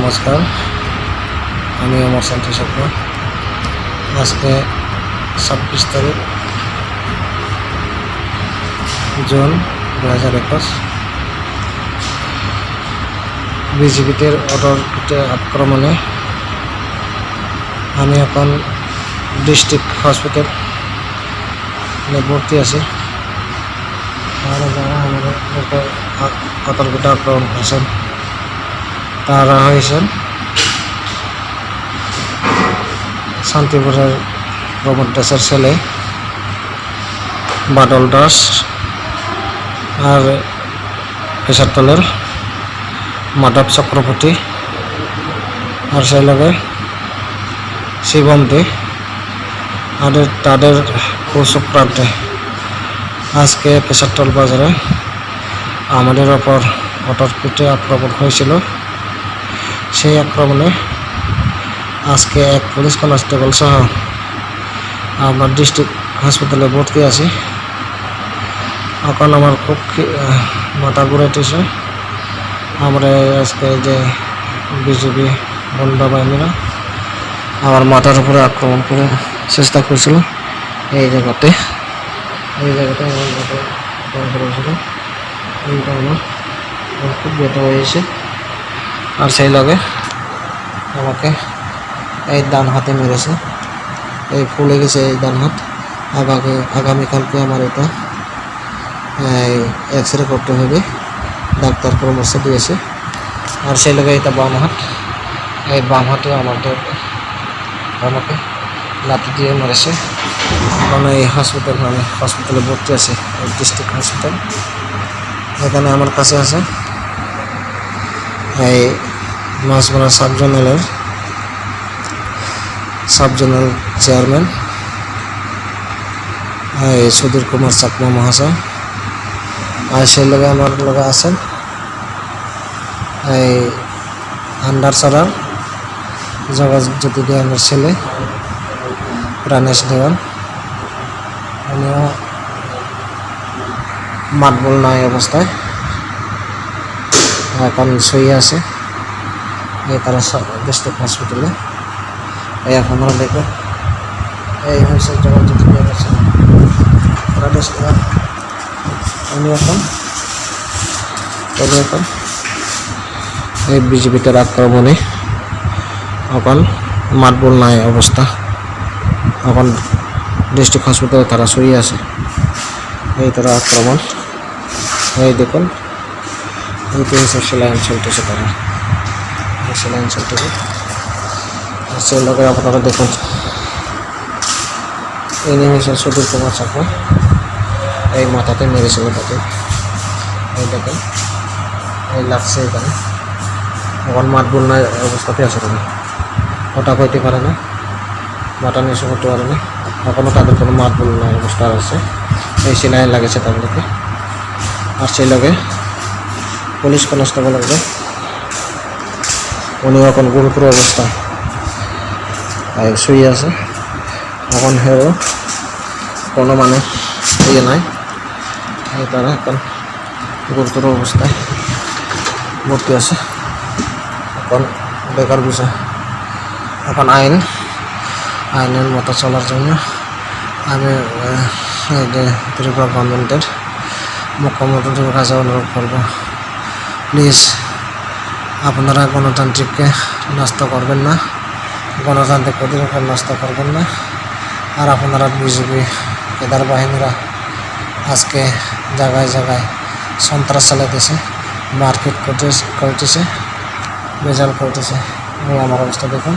नमस्कार, আমি আমার শান্তি স্বপ্ন। আজকে 26 তারিখ জুন 2021 বিজিবিদের অটোতে আক্রমণে আমি এখন ডিস্ট্রিক্ট হসপিটালে ভর্তি আছি। আর যারা আমাদের অতর্কিত আক্রমণ করেছেন তারা হয়েছেন শান্তিপুরের প্রমোদ দাসের ছেলে বাদল দাস আর পেশারতলের মাধব চক্রবর্তী আর সেই লগে শিবম দে আর তাদের কৌশপ্রান্তে আজকে পেশারতল বাজারে আমাদের ওপর অতর্কিত আক্রমণ হয়েছিল। সেই আক্রমণে আজকে এক পুলিশ কনস্টেবল সহ আমরা ডিস্ট্রিক্ট হাসপাতালে ভর্তি আছি। এখন আমার খুব মাথা ঘুরাইতেছে। আমরা আজকে যে বিজেপি বন্ধ বাহিনীরা আমার মাথার উপরে আক্রমণ করে চেষ্টা করেছিল। এই জায়গাতে আমার মাথা আক্রমণ করেছিল। এইটা আমার খুব ব্যথা হয়েছে। আর সেই লগে আমাকে এই ডান হাতে মেরেছে, এই ফুলে গেছে এই ডান হাত। আগামীকালকে আমার এটা এক্স-রে করতে হবে, ডাক্তার পরামর্শ দিয়েছে। আর সেই লগে এটা বাম হাত, এই বাম হাতে আমাকে লাঠি দিয়ে মেরেছে। কারণ এই হসপিটালে ভর্তি আছে, ডিস্ট্রিক্ট হসপিটাল। এখানে আমার কাছে আছে এই Machmara sub zonal chairman Sudhir Kumar Chakma মহাশয়। আর সেই লগে আমার লগে আছেন এই আন্ডার সরার যোগাযোগ জ্যোতি দেওয়ানের ছেলে প্রাণেশ দেওয়ান। উনিও মাতবল নাই অবস্থায় এখন শুয়ে আছে এই তারা ডিস্ট্রিক্ট হসপিটালে। এই আপনারা দেখবেন এই হচ্ছে যোগাযোগ দেওয়ার ছেলে প্রাণেশ দেওয়ান। উনি এখন এই বিজেপিটার আক্রমণে এখন মাতবল নাই অবস্থা। এখন ডিস্ট্রিক্ট হসপিটালে তারা শুয়ে আছে। এই তারা আক্রমণ, এই দেখুন ইতিহাসের সেলাইন চলতেছে, তারা সেলাইন চলতেছে। সেই লোকের আপনারা দেখুন এই নিমিষে সুধীর কুমার চাকমা এই মাথাতে মেরেছিল তাকে। এই দেখেন এই লাগছে এখানে। এখন মাতবল নাই অবস্থাতে আছে, তারা কথা কইতে পারে না, মাথা নিচু করতে পারে না। এখনও তাদের কোনো মাতবল নাই অবস্থা আছে। এই সেলাইন লাগেছে তাদেরকে। আর সেই লগে পুলিশ কনস্টেবল আছে, উনি এখন গুরুতর অবস্থায় শুয়ে আছে। এখন হেও কোনো ইয়ে নাই, তারা এখন গুরুতর অবস্থায় ভর্তি আছে। এখন বেকার বিষয়, এখন আইনের মতো চলার জন্য আমি ত্রিপুরা গভর্নমেন্টের মুখ্যমন্ত্রীর কাছে অনুরোধ করব, প্লিজ আপনারা গণতান্ত্রিককে নষ্ট করবেন না, গণতান্ত্রিক অধিকার নষ্ট করবেন না। আর আপনারা বিজেপি কেদার বাহিনীরা আজকে জায়গায় জায়গায় সন্ত্রাস চালাইতেছে, মারপিট করতেছে, ভেজাল করতেছে। এই আমার অবস্থা দেখুন।